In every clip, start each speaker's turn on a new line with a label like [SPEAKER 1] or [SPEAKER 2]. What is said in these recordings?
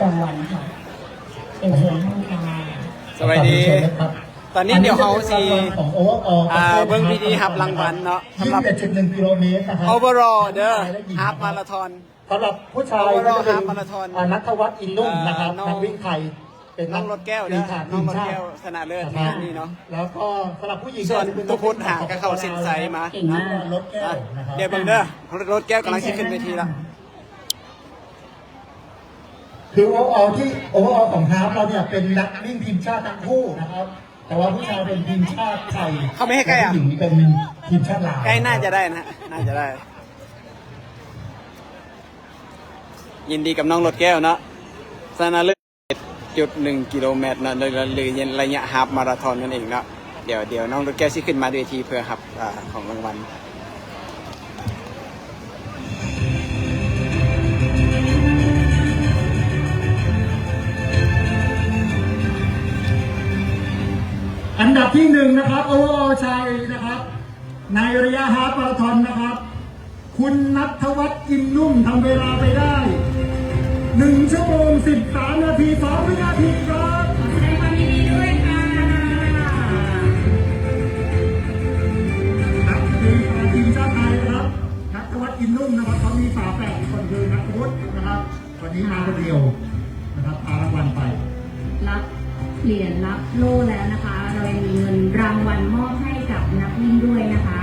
[SPEAKER 1] รางวัลค่ะเป็นเชิญท่านค่ะ
[SPEAKER 2] สวัสดีตอนนี้เดี๋ยวเขาสิเบิ้งพิธีฮับรางวัลเนาะสำหรับ
[SPEAKER 3] 21.1 กิโลเมตรนะครับ
[SPEAKER 2] overall เด้อฮับมาราธอน
[SPEAKER 3] สำหรับผู้ชาย
[SPEAKER 2] overall
[SPEAKER 3] ก็จะ
[SPEAKER 2] half
[SPEAKER 3] เป็น
[SPEAKER 2] marathon
[SPEAKER 3] นัทวัฒน์อินนุ่มนะครับ
[SPEAKER 2] น้อง
[SPEAKER 3] นักวิ่งไทยเป็น
[SPEAKER 2] น้องรถแก้วเด้อ
[SPEAKER 3] ขา
[SPEAKER 2] น้องรถ
[SPEAKER 3] ทีมชา
[SPEAKER 2] แก้
[SPEAKER 3] ติ
[SPEAKER 2] วชนะเลิศ
[SPEAKER 3] ะ
[SPEAKER 2] ใน
[SPEAKER 3] ครับ
[SPEAKER 2] นี่เนาะ
[SPEAKER 3] แล้วก็สำหรับผู้หญิง
[SPEAKER 2] ส่วน
[SPEAKER 3] จะเป็น
[SPEAKER 2] ตุพุทธหาก็เข้าสินไซมา
[SPEAKER 1] เก่งมาก
[SPEAKER 3] รถแก้วนะครับ
[SPEAKER 2] เดี๋ยวเบิ่งเด้อรถแก้วกำลังจะขึ้นเวทีแล้ว
[SPEAKER 3] คือโอเวอร์ของฮาร์ฟเราเนี่ยเป็นนักวิ่งทีมชาติทั้งคู่นะครับ แต่ว่าผู้ชายเป็นทีมชาติไทย
[SPEAKER 2] เขาไม่ให้ใกล้อะ
[SPEAKER 3] ผู้หญิงเป็นทีมชาติลาว
[SPEAKER 2] ใกล้น่าจะได้นะ น่าจะได้ ยินดีกับน้องรถแก้วเนาะชนะเลิศ1.1 กิโลเมตรเนาะโดยระยะฮาล์ฟมาราธอนนั่นเองเนาะเดี๋ยวน้องรถแก้วที่ขึ้นมาเวทีเพื่อฮับของรางวัล
[SPEAKER 3] อันดับที่หนึ่งนะครับโอเวอร์ชายนะครับในระยะฮาล์ฟมาราธอนนะครับ คุณนัทวัฒน์อินนุ่มทำเวลาไปได้1 ชั่วโมง 13 นาที 2 วินาทีครับ
[SPEAKER 1] ขอแสดงความยินดีด้วยค่ะ
[SPEAKER 3] นักวิ่งทีมชาติไทยนะครับนัทวัฒน์อินนุ่มนะครับเขามีฝาแฝดอีกคนคือนัทวุฒินะครับวันนี้มาคนเดียวนะครับพารางวัลไป
[SPEAKER 1] รับเหรียญรับโล่แล้วนะคะ เรายังมีเงินรางวัลมอบให้กับนักวิ่งด้วยนะคะ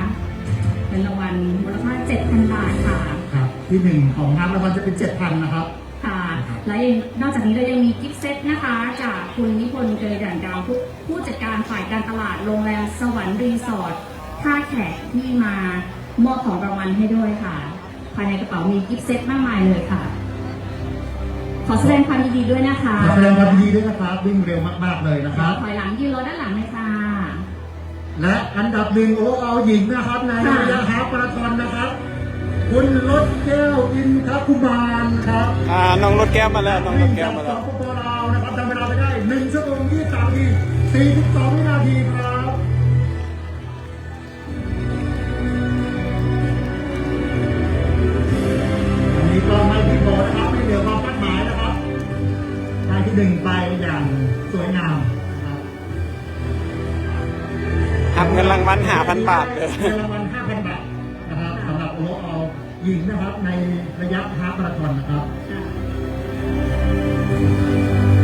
[SPEAKER 1] เป็นรางวัลมูลค่า 7,000 บาทค่ะ
[SPEAKER 3] ครับที่หนึ่งของทางรางวัลจะเป็น 7,000 นะครับ
[SPEAKER 1] ค่ะและยังนอกจากนี้เรายังมีกิฟต์เซตนะคะ จากคุณนิพนธ์เกยด่านดาวผู้จัดการฝ่ายการตลาดโรงแรมสวรรค์รีสอร์ทท่าแขกที่มามอบของรางวัลให้ด้วยค่ะ ภายในกระเป๋ามีกิฟต์เซตมากมายเลยค่ะ ขอแสดงความยินดีด้วยนะคะ
[SPEAKER 3] ขอแสดงความยินดีด้วยนะครับวิ่งเร็วมากๆเลยนะครับ
[SPEAKER 1] ถอยหลังยืนรถด้านหลังเลยค่ะ
[SPEAKER 3] และอันดับหนึ่งโอเวอร์หญิงนะครับในระยะฮาล์ฟมาราธอนนะครับ คุณรถแก้วอินทคุมานครับ
[SPEAKER 2] น้องรถแก้วมาแล้วน้องรถแก้วมาแล้ว
[SPEAKER 3] สปปลาวนะครับทำเวลาไปได้1 ชั่วโมง 23 นาที 42 วินาทีครับอันนี้ก็ไม่ผิดโบนะครับไม่เหลือความคาดหมายนะครับได้ที่หนึ่งไปอย่างสวยงามครับ
[SPEAKER 2] หับเงินรางวัล5,000 บาทเลย
[SPEAKER 3] เงินรางวัล 5,000 บาทนะครับสำหรับโอเวอร์หญิงนะครับในระยะฮาล์ฟมาราธอนนะครับ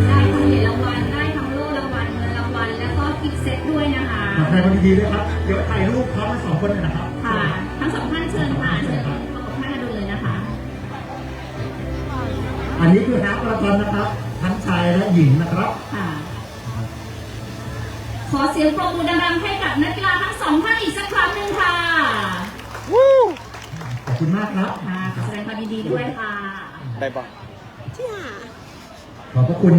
[SPEAKER 1] ได้ทั้งเหรียญรางวัลได้ทั้งโล่รางวัลเงินรางวัลแล้วก็กิฟต์เซตด้วยนะคะ
[SPEAKER 3] ขอแสดงความยินดีด้วยครับ เดี๋ยวถ่ายรูปพร้อมกัน2 คนเลยนะครับ
[SPEAKER 1] ค่ะ ทั้งสองท่านเชิญค่ะเชิญประกบท่านอดุลเลยนะคะ
[SPEAKER 3] อันนี้คือฮาล์ฟมาราธอนนะครับ ทั้งชายและหญิงนะครับ
[SPEAKER 1] ค่ะ ขอเสียงปรบมือดังๆให้กับนักกีฬาทั้งสองท่านอีกสักครั้งหนึ่งค่ะ
[SPEAKER 3] ขอบคุณมากครับ
[SPEAKER 1] ค่ะขอแสดงความยินดีด้วยค่ะ
[SPEAKER 2] ได้ปะ
[SPEAKER 3] ขอบพระคุณ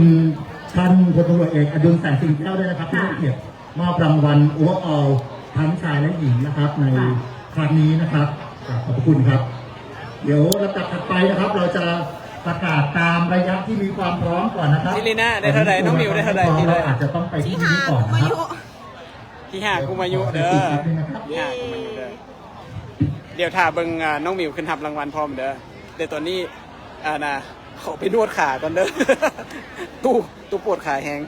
[SPEAKER 3] ท่านพลตำรวจเอกอดุลแสงสิงแก้วด้วยนะครับที่ให้เกียรติมอบรางวัลโอเวอร์ออลทั้งชายและหญิงนะครับ ในครั้งนี้นะครับขอบพระคุณครับ เดี๋ยวลำดับถัดไปนะครับ เราจะประกาศตามระยะที่มีความพร้อมก่อนนะครับ
[SPEAKER 2] ซิลิน่าได้เท่าไหร่น้องมิวได้เท่าไหร่ที่
[SPEAKER 3] เรา
[SPEAKER 2] ได้
[SPEAKER 3] อาจจะต้องไปที่นี้ก่อนนะครับ
[SPEAKER 2] ที่5กุมอายุเด้อที่5กุมอายุเด้อเดี๋ยวถ้าเบิ่งน้องมิวขึ้นทับรางวัลพร้อมเด้อเดี๋ยวตอนนี้นะเขาไปนวดขาก่อนเด้อ ตู้ปวดขาแห้ง